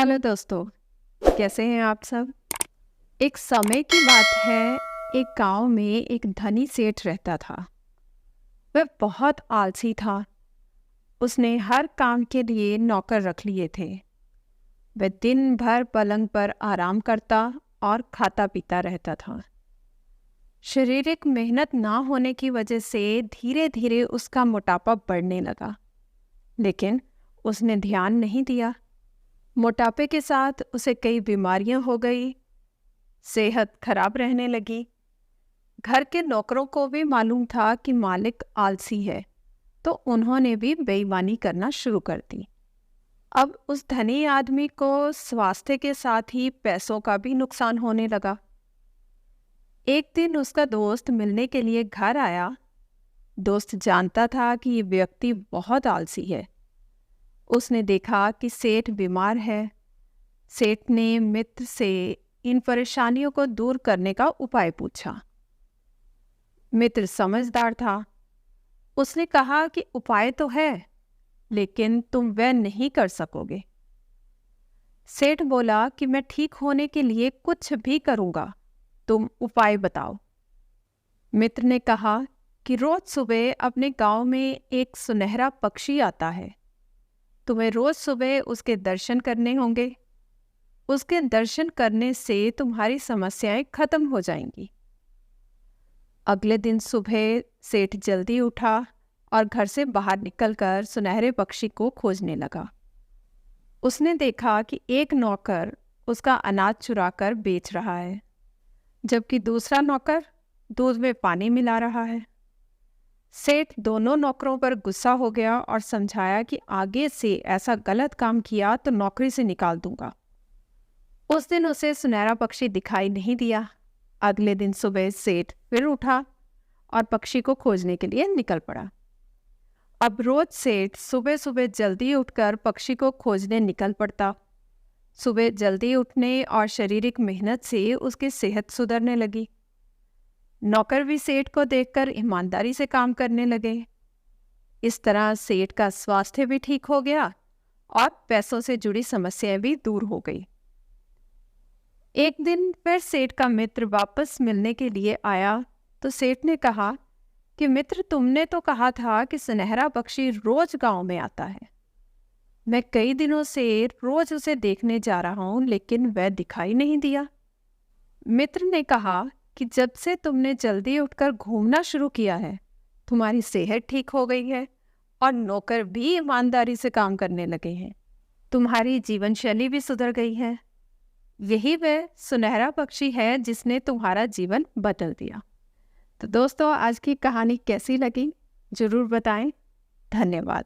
Hello दोस्तों, कैसे हैं आप सब। एक समय की बात है, एक गांव में एक धनी सेठ रहता था। वह बहुत आलसी था। उसने हर काम के लिए नौकर रख लिए थे। वह दिन भर पलंग पर आराम करता और खाता पीता रहता था। शारीरिक मेहनत ना होने की वजह से धीरे धीरे उसका मोटापा बढ़ने लगा, लेकिन उसने ध्यान नहीं दिया। मोटापे के साथ उसे कई बीमारियां हो गई, सेहत खराब रहने लगी। घर के नौकरों को भी मालूम था कि मालिक आलसी है, तो उन्होंने भी बेईमानी करना शुरू कर दी। अब उस धनी आदमी को स्वास्थ्य के साथ ही पैसों का भी नुकसान होने लगा। एक दिन उसका दोस्त मिलने के लिए घर आया। दोस्त जानता था कि ये व्यक्ति बहुत आलसी है। उसने देखा कि सेठ बीमार है। सेठ ने मित्र से इन परेशानियों को दूर करने का उपाय पूछा। मित्र समझदार था। उसने कहा कि उपाय तो है, लेकिन तुम वह नहीं कर सकोगे। सेठ बोला कि मैं ठीक होने के लिए कुछ भी करूंगा, तुम उपाय बताओ। मित्र ने कहा कि रोज सुबह अपने गांव में एक सुनहरा पक्षी आता है। तुम्हें रोज सुबह उसके दर्शन करने होंगे। उसके दर्शन करने से तुम्हारी समस्याएं खत्म हो जाएंगी। अगले दिन सुबह सेठ जल्दी उठा और घर से बाहर निकलकर सुनहरे पक्षी को खोजने लगा। उसने देखा कि एक नौकर उसका अनाज चुराकर बेच रहा है, जबकि दूसरा नौकर दूध में पानी मिला रहा है। सेठ दोनों नौकरों पर गुस्सा हो गया और समझाया कि आगे से ऐसा गलत काम किया तो नौकरी से निकाल दूंगा। उस दिन उसे सुनहरा पक्षी दिखाई नहीं दिया। अगले दिन सुबह सेठ फिर उठा और पक्षी को खोजने के लिए निकल पड़ा। अब रोज सेठ सुबह सुबह जल्दी उठकर पक्षी को खोजने निकल पड़ता। सुबह जल्दी उठने और शारीरिक मेहनत से उसकी सेहत सुधरने लगी। नौकर भी सेठ को देखकर ईमानदारी से काम करने लगे। इस तरह सेठ का स्वास्थ्य भी ठीक हो गया और पैसों से जुड़ी समस्याएं भी दूर हो गई। एक दिन फिर सेठ का मित्र वापस मिलने के लिए आया तो सेठ ने कहा कि मित्र, तुमने तो कहा था कि सुनहरा पक्षी रोज गांव में आता है। मैं कई दिनों से रोज उसे देखने जा रहा हूं, लेकिन वह दिखाई नहीं दिया। मित्र ने कहा कि जब से तुमने जल्दी उठकर घूमना शुरू किया है, तुम्हारी सेहत ठीक हो गई है और नौकर भी ईमानदारी से काम करने लगे हैं। तुम्हारी जीवन शैली भी सुधर गई है। यही वह सुनहरा पक्षी है जिसने तुम्हारा जीवन बदल दिया। तो दोस्तों, आज की कहानी कैसी लगी जरूर बताएं। धन्यवाद।